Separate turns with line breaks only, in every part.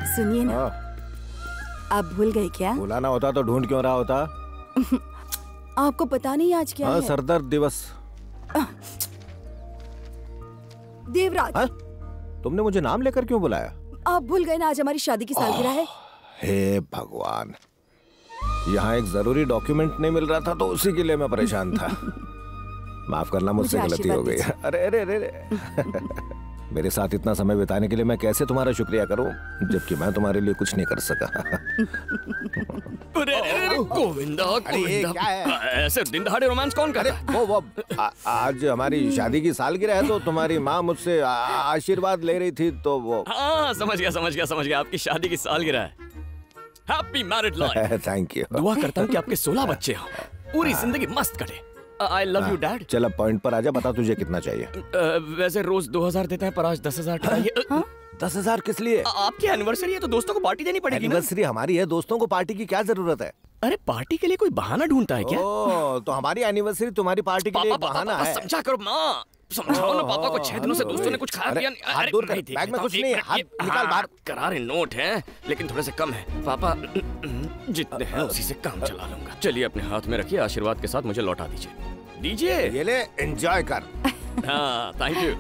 सुनिए ना, आप भूल गए क्या?
भूला ना होता तो ढूंढ क्यों रहा होता?
आपको पता नहीं आज क्या है?
सरदर्द दिवस।
देवराज,
तुमने मुझे नाम लेकर क्यों बुलाया?
आप भूल गए ना आज हमारी शादी की सालगिरह है।
हे भगवान, यहाँ एक जरूरी डॉक्यूमेंट नहीं मिल रहा था तो उसी के लिए मैं परेशान था। माफ करना, मुझसे गलती हो गई। अरे अरे अरे मेरे साथ इतना समय बिताने के लिए मैं कैसे तुम्हारा शुक्रिया करूं, जबकि मैं तुम्हारे लिए कुछ नहीं कर सका।
गोविंदा,
क्या है?
ऐसे दिन दहाड़े रोमांस कौन करे?
वो आज हमारी शादी की सालगिरह है तो तुम्हारी माँ मुझसे आशीर्वाद ले रही थी तो वो।
हाँ, समझ गया। आपकी शादी की सालगिरह है। Happy married life.
Thank you.
दुआ करता हूँ कि आपके 16 बच्चे हों, पूरी जिंदगी मस्त कटे। I love you dad.
चल अब पॉइंट पर आजा, बता तुझे कितना चाहिए?
वैसे रोज 2000 देते हैं पर आज 10,000 चाहिए।
10,000 किस लिए?
आपकी एनिवर्सरी है तो दोस्तों को पार्टी देनी पड़ेगी।
एनिवर्सरी हमारी है, दोस्तों को पार्टी की क्या जरूरत है?
अरे पार्टी के लिए कोई बहाना ढूंढता है क्या?
तो हमारी एनिवर्सरी तुम्हारी पार्टी के लिए बहाना है।
समझा करो माँ, समझाओ ना पापा को। 6 दिनों से दोस्तों ने कुछ खाया पिया नहीं।
हाथ दूर कर, बैग में कुछ नहीं है, हाथ निकाल बाहर।
करारे नोट हैं लेकिन थोड़े से कम है पापा, जितने हैं उसी से काम चला लूंगा। चलिए अपने हाथ में रखिए, आशीर्वाद के साथ मुझे लौटा दीजिए।
ये ले, एंजॉय कर।
हाँ थैंक यू।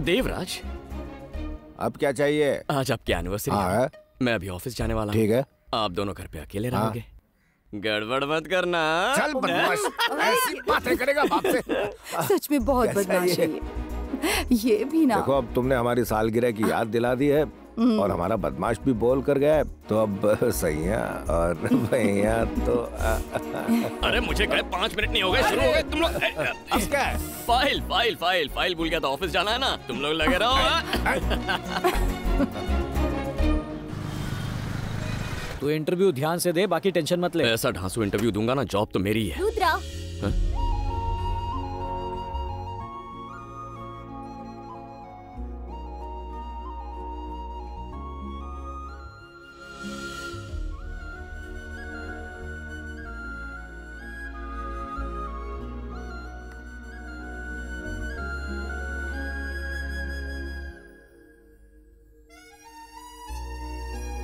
देवराज,
अब क्या चाहिए?
आज आपकी एनिवर्सरी है, मैं अभी ऑफिस जाने वाला हूँ।
ठीक है,
आप दोनों घर पे अकेले रहोगे। गड़बड़ मत करना।
चल बदमाश, ऐसी बातें करेगा बाप से।
सच में बहुत बदमाश है ये भी ना।
देखो अब तुमने हमारी सालगिरह की याद दिला दी है और हमारा बदमाश भी बोल कर गया है, तो अब सैया और भैया तो
अरे मुझे कहे 5 मिनट नहीं हो गए, शुरू हो गए तुम लोग।
अब क्या है?
फाइल भूल गया था, ऑफिस जाना है ना, तुम लोग लगे रहो।
तू इंटरव्यू ध्यान से दे, बाकी टेंशन मत ले।
ऐसा ढांसू इंटरव्यू दूंगा ना, जॉब तो मेरी है।
रुद्रा,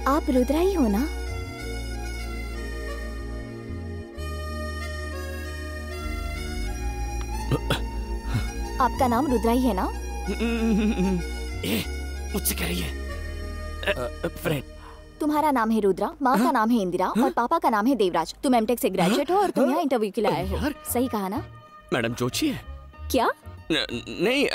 आप रुद्रा ही हो ना? आपका नाम रुद्रा ही है ना?
मुझसे कह रही है फ्रेंड।
तुम्हारा नाम है रुद्रा, माँ का नाम है इंदिरा और पापा का नाम है देवराज। तुम एमटेक से ग्रेजुएट हो और तुम यहाँ इंटरव्यू के लिए आए हो। सही कहा ना?
मैडम जोशी है
क्या?
नहीं,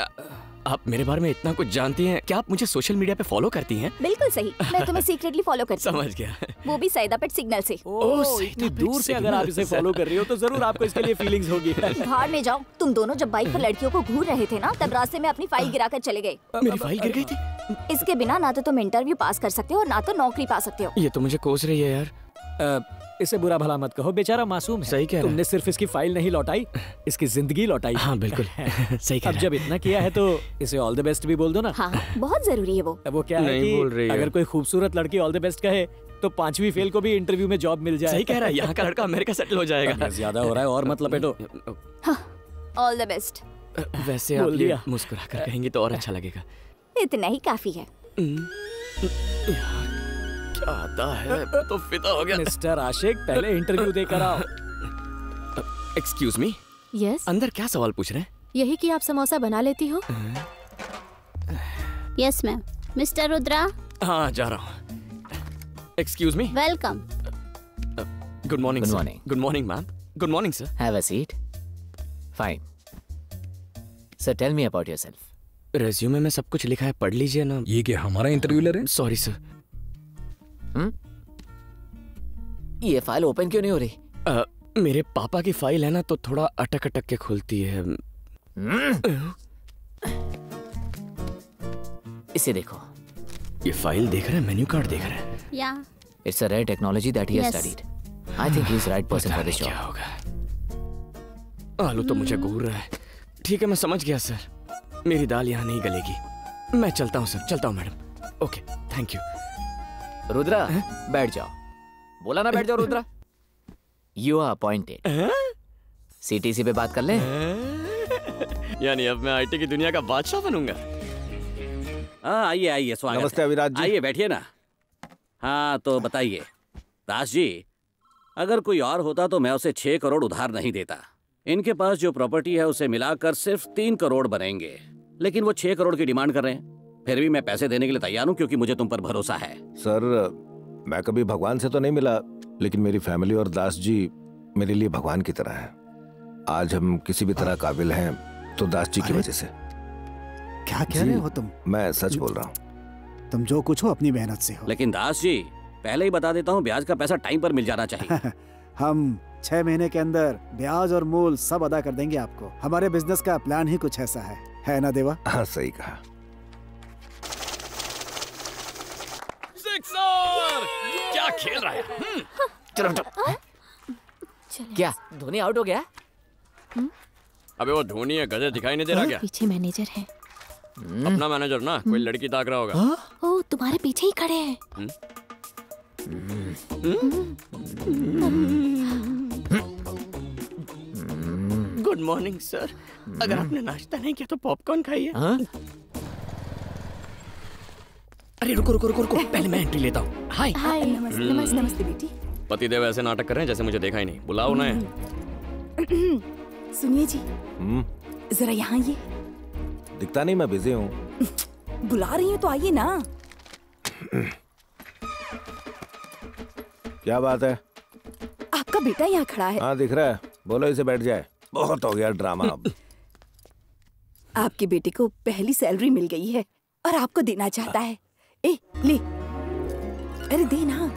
आप मेरे बारे में इतना कुछ जानती हैं। क्या आप मुझे सोशल मीडिया पे फॉलो करती हैं?
बिल्कुल सही, मैं तुम्हें सीक्रेटली फॉलो करती हूँ।
समझ गया।
वो भी सैदापेट सिग्नल से।
इतनी दूर से अगर आप इसे फॉलो कर रही हो तो जरूर आपको इसके लिए फीलिंग्स होगी।
भाड़ में जाओ। तुम दोनों जब बाइक पर लड़कियों को घूर रहे थे ना, तब रास्ते में अपनी फाइल गिरा कर चले गए।
मेरी फाइल गिर गई थी?
इसके बिना ना तो तुम इंटरव्यू पास कर सकते हो और ना तो नौकरी पा सकते हो।
ये तो मुझे कोस रही है यार।
इसे बुरा भला मत कहो, बेचारा मासूम है।
सही कह रहा है।
तुमने सिर्फ इसकी फाइल नहीं लौटाई, इसकी जिंदगी लौटाई।
हाँ बिल्कुल सही कह
अब जब इतना किया है तो इसे ऑल द बेस्ट भी बोल दो ना।
हाँ बहुत जरूरी है वो।
वो क्या है कि अगर कोई खूबसूरत लड़की ऑल द बेस्ट कहे तो 5वीं फेल को भी इंटरव्यू में जॉब मिल जाए।
सही कह रहा है, यहाँ का लड़का अमेरिका सेटल हो जाएगा।
ज्यादा हो रहा है और मत लपेटो।
All the best.
वैसे आप ये मुस्कुरा कर कहेंगे तो और अच्छा लगेगा।
इतना ही काफी है।
क्या आता है तो फिदा हो गया।
मिस्टर आशिक, पहले इंटरव्यू देकर आओ।
Excuse me.
यस।
अंदर क्या सवाल पूछ रहे हैं?
यही कि आप समोसा बना लेती हो?
Yes ma'am. मिस्टर रुद्रा।
हाँ जा रहा हूँ। Excuse me.
Welcome.
Good morning.
Good morning.
Good morning ma'am. Good morning sir.
Have a seat. Fine. Sir tell me about yourself.
Resume में सब कुछ लिखा है, पढ़ लीजिए ना।
ये क्या हमारा इंटरव्यू ले रहे हैं?
Sorry sir.
ये फाइल ओपन क्यों नहीं हो रही?
मेरे पापा की फाइल है ना तो थोड़ा अटक अटक के खुलती है।
इसे देखो।
ये फाइल देख रहे हैं, मेन्यू कार्ड देख रहे हैं।
या
it's a rare technology that he has studied. I think he is right person for this job.
क्या होगा? आलू तो मुझे घूर रहा है। ठीक है मैं समझ गया सर, मेरी दाल यहाँ नहीं गलेगी। मैं चलता हूँ सर। चलता हूँ madam. Okay thank you.
Rudra बैठ जाओ। बोला ना बैठ जाओ Rudra. You are appointed. CTC पे बात कर ले।
यानी अब मैं आईटी की दुनिया का बादशाह बनूंगा।
हाँ आइए आइए, स्वागत
नमस्ते
है।
अविराज जी।
आइए बैठिए ना। हाँ तो बताइए दास जी, अगर कोई और होता तो मैं उसे 6 करोड़ उधार नहीं देता। इनके पास जो प्रॉपर्टी है उसे मिलाकर सिर्फ 3 करोड़ बनेंगे, लेकिन वो 6 करोड़ की डिमांड कर रहे हैं। फिर भी मैं पैसे देने के लिए तैयार हूँ क्योंकि मुझे तुम पर भरोसा है।
सर मैं कभी भगवान से तो नहीं मिला, लेकिन मेरी फैमिली और दास जी मेरे लिए भगवान की तरह हैं। आज हम किसी भी तरह काबिल हैं तो दास जी की वजह से।
क्या कह रहे हो तुम?
मैं सच बोल रहा हूँ।
तुम जो कुछ हो अपनी मेहनत से हो।
लेकिन दास जी पहले ही बता देता हूँ, ब्याज का पैसा टाइम पर मिल जाना चाहिए।
हम 6 महीने के अंदर ब्याज और मूल सब अदा कर देंगे आपको। हमारे बिजनेस का प्लान ही कुछ ऐसा है ना देवा?
हाँ सही कहा।
सिक्सर! क्या खेल रहा है?
चलो हटो। क्या धोनी आउट हो गया?
अबे वो धोनी है, गधे दिखाई नहीं दे रहा क्या?
पीछे मैनेजर है।
अपना मैनेजर ना, कोई लड़की ताक रहा होगा।
ओ तुम्हारे पीछे ही खड़े हैं।
Good morning sir. अगर आपने नाश्ता नहीं किया तो पॉपकॉर्न खाइए। अरे रुको रुको रुको रुको, पहले मैं एंट्री लेता हूँ। हाय
हाय। नमस्ते नमस्ते नमस्ते बेटी।
पतिदेव ऐसे नाटक कर रहे हैं जैसे मुझे देखा ही नहीं। बुलाओ उन्हें।
सुनिए जी, जरा यहाँ ये।
दिखता नहीं, मैं बिजी हूँ।
बुला रही हूँ तो आइए ना।
क्या बात है?
आपका बेटा यहाँ खड़ा है।
हाँ दिख रहा है, बोलो इसे बैठ जाए। बहुत हो गया ड्रामा अब।
आपके बेटे को पहली सैलरी मिल गई है और आपको देना चाहता है। ए ले, अरे दे ना।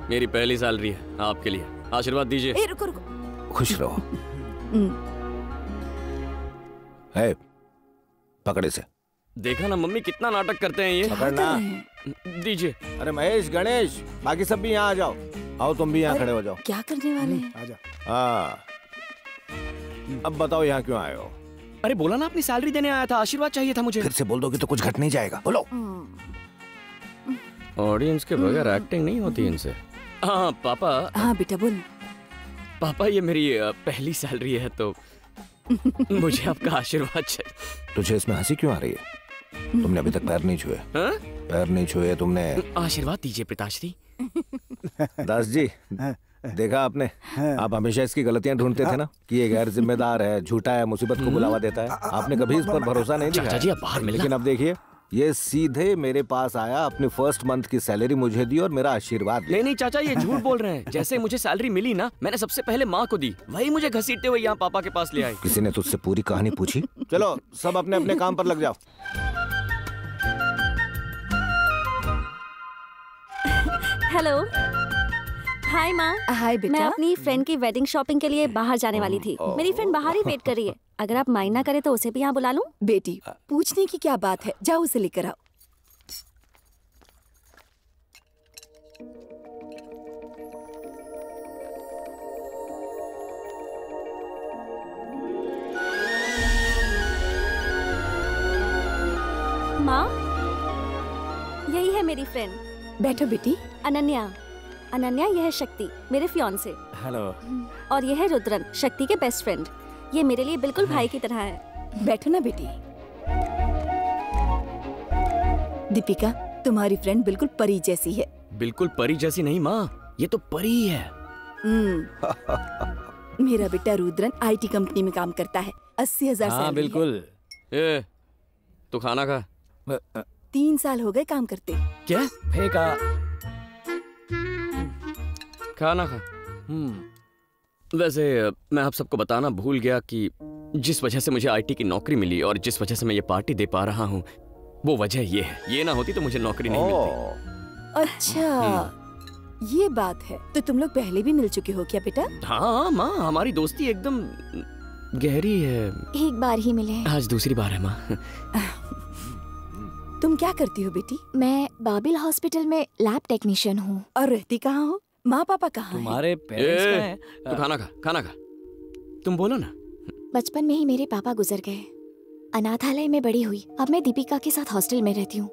मेरी पहली सैलरी है, आपके लिए आशीर्वाद दीजिए।
ए रुको रुको।
खुश रहो। है पकड़े से।
देखा ना मम्मी कितना नाटक करते हैं ये।
पकड़ना।
दीजिए।
अरे महेश, गणेश, बाकी सब भी यहाँ आ जाओ। आओ तुम भी यहाँ खड़े हो जाओ।
क्या करने वाले हैं?
आजा।
हाँ अब बताओ यहाँ क्यों आए हो?
अरे बोला ना अपनी सैलरी देने आया था, आशीर्वाद चाहिए था मुझे।
फिर से बोल दोगे तो कुछ घट नहीं जाएगा, बोलो।
ऑडियंस के बगैर एक्टिंग नहीं होती इनसे। हाँ पापा।
हाँ बेटा बोल।
पापा ये मेरी पहली सैलरी है तो मुझे आपका आशीर्वाद चाहिए।
तुझे इसमें हंसी क्यों आ रही है? तुमने अभी तक पैर नहीं छुए। पैर नहीं छुए तुमने।
आशीर्वाद दीजिए पिताश्री।
दास जी देखा आपने, आप हमेशा इसकी गलतियां ढूंढते थे ना कि ये गैर जिम्मेदार है, झूठा है, मुसीबत को बुलावा देता है। आपने कभी इस पर भरोसा नहीं दिखाया।
चाचा जी अब बाहर मिलना।
लेकिन अब देखिए, ये सीधे मेरे पास आया, अपनी फर्स्ट मंथ की सैलरी मुझे दी और मेरा आशीर्वाद दिया।
नहीं चाचा ये झूठ बोल रहे हैं। जैसे मुझे सैलरी मिली ना, मैंने सबसे पहले माँ को दी, वही मुझे घसीटते हुए यहाँ पापा के पास ले आई।
किसी ने तुझसे पूरी कहानी पूछी? चलो सब अपने अपने काम पर लग जाओ।
हेलो। हाय माँ।
हाय बेटा।
मैं अपनी फ्रेंड की वेडिंग शॉपिंग के लिए बाहर जाने वाली थी। मेरी फ्रेंड बाहर ही वेट कर रही है। अगर आप माइंड ना करें तो उसे भी यहाँ बुला लूं?
बेटी पूछने की क्या बात है, जाओ उसे लेकर आओ।
माँ यही है मेरी फ्रेंड।
बैठो बेटी।
अनन्या। अनन्या यह है शक्ति, मेरे फियांसे।
हेलो।
और यह है रुद्रन, शक्ति के बेस्ट फ्रेंड। ये मेरे लिए बिल्कुल भाई की तरह है।
बैठो ना बेटी। दीपिका तुम्हारी फ्रेंड बिल्कुल परी जैसी है।
बिल्कुल परी जैसी नहीं माँ, ये तो परी है।
मेरा बेटा रुद्रन IT कंपनी में काम करता है। 80,000
हाँ
सैलरी
बिल्कुल।
ए, तू खाना खा।
3 साल हो गए काम करते।
क्या?
फेंका।
खाना खा। वैसे मैं आप सबको बताना भूल गया कि जिस वजह से मुझे IT की नौकरी मिली और जिस वजह से मैं ये पार्टी दे पा रहा हूँ, वो वजह ये है। ये ना होती तो मुझे नौकरी नहीं मिलती।
अच्छा ये बात है। तो तुम लोग पहले भी मिल चुके हो क्या बेटा?
हाँ माँ, हमारी दोस्ती एकदम गहरी है।
एक बार ही मिले।
आज दूसरी बार है माँ।
तुम क्या करती हो बेटी?
मैं बाबिल हॉस्पिटल में लैब टेक्नीशियन हूँ।
और रहती कहाँ हो? माँ पापा कहाँ हैं?
तुम्हारे पेरेंट्स कहाँ हैं?
तू खाना खा, खाना खा। तुम बोलो ना।
बचपन में ही मेरे पापा गुजर गए। अनाथालय में बड़ी हुई। अब मैं दीपिका के साथ हॉस्टल में रहती हूँ।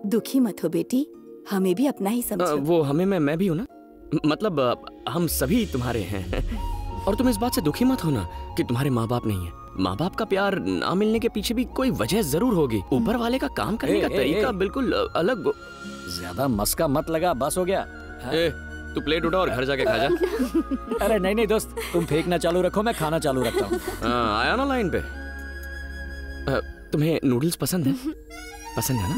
दुखी मत हो बेटी, हमें भी अपना ही समझो।
वो हमें मैं भी हूँ ना, मतलब हम सभी तुम्हारे हैं। और तुम इस बात से दुखी मत होना कि तुम्हारे माँ बाप नहीं है। माँ बाप का प्यार ना मिलने के पीछे भी कोई वजह जरूर होगी। ऊपर वाले का काम करने का तरीका बिल्कुल अलग।
ज्यादा मस्का मत लगा, बस हो गया।
तू प्लेट उठा और घर जाके खा जा।
अरे नहीं दोस्त, तुम फेंकना चालू रखो, मैं खाना चालू रखता हूँ।
आया ना लाइन पे। तुम्हें नूडल्स पसंद है? पसंद है ना?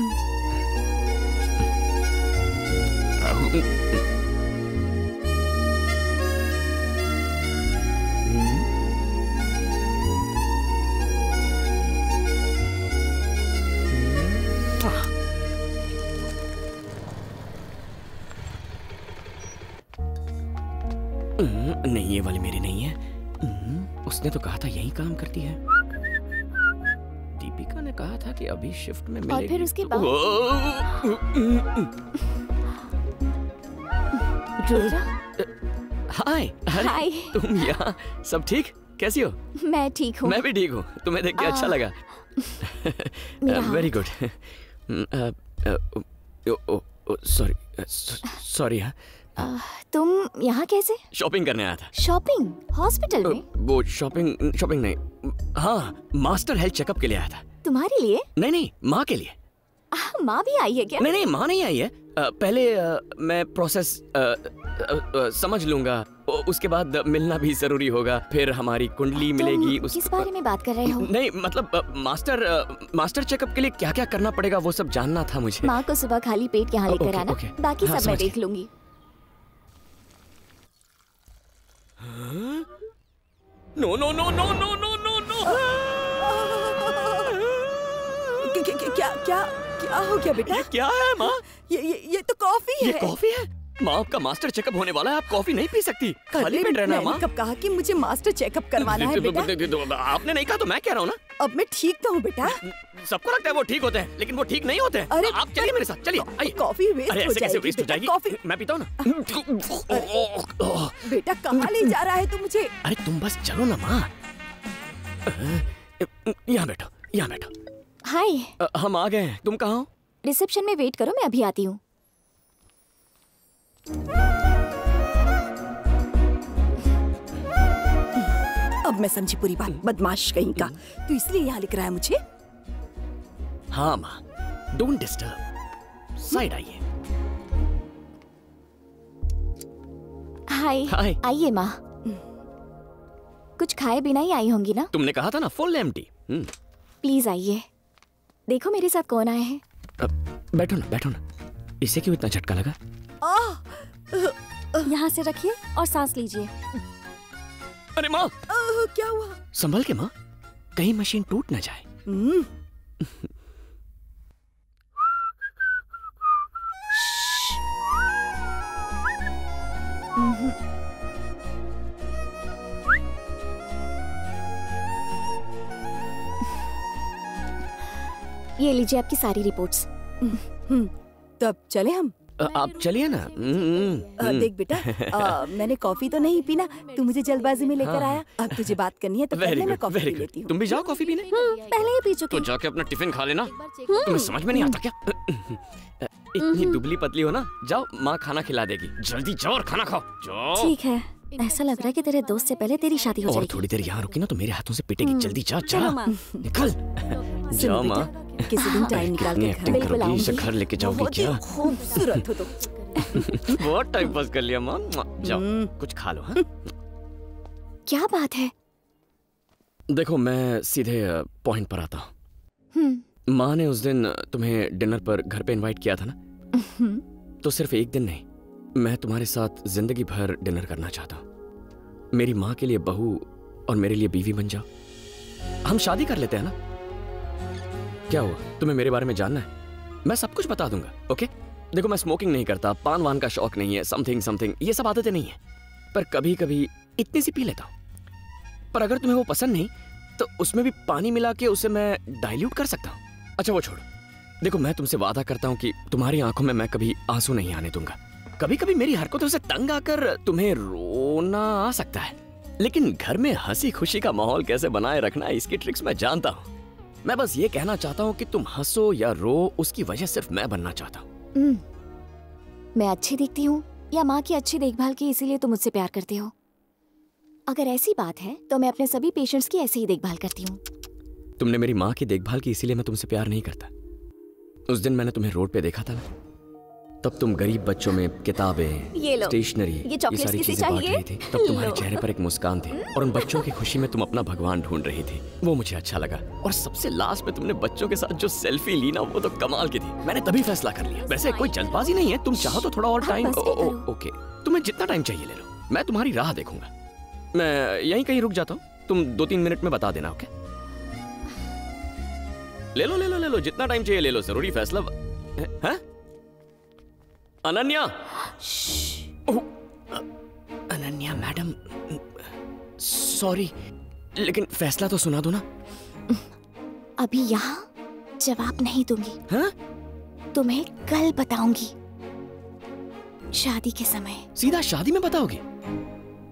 नहीं, ये वाली मेरी नहीं है। उसने तो कहा था यही काम करती है। दीपिका ने कहा था कि अभी शिफ्ट में मिलेगी।
और फिर उसके बाद
हाय।
हाय।
तुम यहाँ? सब ठीक? कैसी हो?
मैं ठीक हूँ।
मैं भी ठीक हूँ। तुम्हें देख के अच्छा लगा। Very good. सॉरी।
तुम यहाँ कैसे?
शॉपिंग करने आया था।
शॉपिंग? हॉस्पिटल में?
वो शॉपिंग नहीं, हाँ, मास्टर हेल्थ चेकअप के लिए आया था।
तुम्हारे लिए?
नहीं, माँ के लिए।
माँ भी आई है क्या?
नहीं, माँ नहीं आई है। पहले मैं प्रोसेस समझ लूंगा, उसके बाद मिलना भी जरूरी होगा। फिर हमारी कुंडली मिलेगी।
किस बारे में बात कर रहे हो?
नहीं, मतलब मास्टर चेकअप के लिए क्या क्या करना पड़ेगा वो सब जानना था मुझे।
माँ को सुबह खाली पेट यहाँ लेकर आना, बाकी सब मैं देख लूंगी।
No no no no no no no no.
क्या हो गया बेटा?
ये क्या है माँ?
ये तो कॉफी है।
ये कॉफी है? माँ, आपका मास्टर चेकअप होने वाला है, आप कॉफी नहीं पी सकती। खाली पेट रहना माँ।
कब कहा कि मुझे मास्टर चेकअप करवाना है बेटा?
आपने नहीं कहा तो मैं कह रहा हूँ ना।
अब मैं ठीक तो हूँ बेटा।
सबको लगता है वो ठीक होते हैं, लेकिन वो ठीक नहीं होते हैं।
अरे
आप चलिए मेरे साथ, चलिए आइए।
कॉफी वेस्ट हो जाएगी।
कैसे वेस्ट हो जाएगी?
कॉफी
मैं पीता हूँ ना।
बेटा कहाँ ले जा रहा है तू मुझे?
अरे तुम बस चलो ना माँ। यहाँ बैठो, यहाँ बैठो।
हाय।
हम आ गए हैं, तुम कहाँ हो?
रिसेप्शन में वेट करो, मैं अभी आती हूँ।
अब मैं समझी पूरी बात। बदमाश कहीं का। तू इसलिए यहाँ लिख रहा है मुझे?
हाँ माँ, डोंट डिस्टर्ब। साइड आइए।
हाय।
हाय।
आइए माँ। कुछ खाए बिना ही आई होंगी ना?
तुमने कहा था ना फुल एम्प्टी।
प्लीज आइए, देखो मेरे साथ कौन आए हैं।
बैठो ना, बैठो ना। इसे क्यों इतना झटका लगा?
यहाँ से रखिए और सांस लीजिए।
अरे माँ,
क्या हुआ?
संभल के माँ, कहीं मशीन टूट न जाए।
ये लीजिए आपकी सारी रिपोर्ट्स।
तो अब चले हम?
आप चलिए ना।
देख बेटा, मैंने कॉफी तो नहीं पीना, तू मुझे जल्दबाजी में लेकर आया। अब तुझे बात करनी है तो पहले मैं कॉफी पी लेती हूँ।
तुम भी जाओ कॉफी पीने।
पहले ही पी चुकी।
तो जाके अपना टिफिन खा लेना। तुम्हें समझ में नहीं आता क्या? इतनी दुबली पतली हो ना। जाओ, माँ खाना खिला देगी। जल्दी जाओ और खाना खाओ। जाओ।
ठीक है, ऐसा लग रहा है कि तेरे दोस्त से पहले तेरी शादी हो जाएगी।
और थोड़ी देर यहाँ रुकी ना तो मेरे हाथों से पिटेगी। जल्दी जा, जा, निकल। जाओ माँ।
किसी दिन टाइम निकाल के घर
बिल्कुल आऊंगी। घर लेके जाओगी क्या?
खूबसूरत हो तुम।
बहुत टाइम पास कर लिया माँ। जाओ कुछ खा लो। हाँ?
क्या बात है?
देखो, मैं सीधे पॉइंट पर आता हूँ। माँ ने उस दिन तुम्हें डिनर पर घर पे इनवाइट किया था ना, तो सिर्फ एक दिन नहीं, मैं तुम्हारे साथ जिंदगी भर डिनर करना चाहता हूँ। मेरी माँ के लिए बहू और मेरे लिए बीवी बन जाओ। हम शादी कर लेते हैं ना? क्या हुआ, तुम्हें मेरे बारे में जानना है? मैं सब कुछ बता दूंगा। ओके? देखो, मैं स्मोकिंग नहीं करता, पान वान का शौक नहीं है, समथिंग ये सब आदतें नहीं है, पर कभी कभी इतनी सी पी लेता हूँ। पर अगर तुम्हें वो पसंद नहीं तो उसमें भी पानी मिला के उसे मैं डाइल्यूट कर सकता हूँ। अच्छा वो छोड़ो। देखो, मैं तुमसे वादा करता हूँ कि तुम्हारी आंखों में मैं कभी आंसू नहीं आने दूंगा। कभी कभी मेरी हरकतों से तंग आकर तुम्हें रोना आ सकता है, लेकिन घर में हंसी खुशी का माहौल कैसे बनाए रखना है इसकी ट्रिक्स मैं जानता हूँ। मैं बस ये कहना चाहता हूँ कि तुम हंसो या रो, उसकी वजह सिर्फ मैं बनना चाहता हूँ।
मैं अच्छी दिखती हूँ या माँ की अच्छी देखभाल की इसीलिए तुम मुझसे प्यार करते हो? अगर ऐसी बात है तो मैं अपने सभी पेशेंट्स की ऐसे ही देखभाल करती हूँ।
तुमने मेरी माँ की देखभाल की, इसीलिए मैं तुमसे प्यार नहीं करता। उस दिन मैंने तुम्हें रोड पे देखा था ना, तब तुम गरीब बच्चों में किताबें, स्टेशनरी, ये सारी चीजें बांट रही थी। तब तुम्हारे चेहरे पर एक मुस्कान थी और उन बच्चों की खुशी में तुम अपना भगवान ढूंढ रही थी। वो मुझे अच्छा लगा। और सबसे लास्ट में तुमने बच्चों के साथ जो सेल्फी ली ना, वो तो कमाल की थी। मैंने तभी फैसला कर लिया। वैसे कोई जल्दबाजी नहीं है, तुम चाहो तो थोड़ा और टाइम। ओके, तुम्हें जितना टाइम चाहिए ले लो, मैं तुम्हारी राह देखूंगा। मैं यहीं कहीं रुक जाता हूँ, तुम 2-3 मिनट में बता देना। ओके, ले लो जितना टाइम चाहिए ले लो। जरूरी फैसला है। अनन्या, अनन्या मैडम, सॉरी, लेकिन फैसला तो सुना दो ना।
अभी यहाँ जवाब नहीं दूंगी।
हाँ?
तुम्हें कल बताऊंगी, शादी के समय।
सीधा शादी में बताओगे?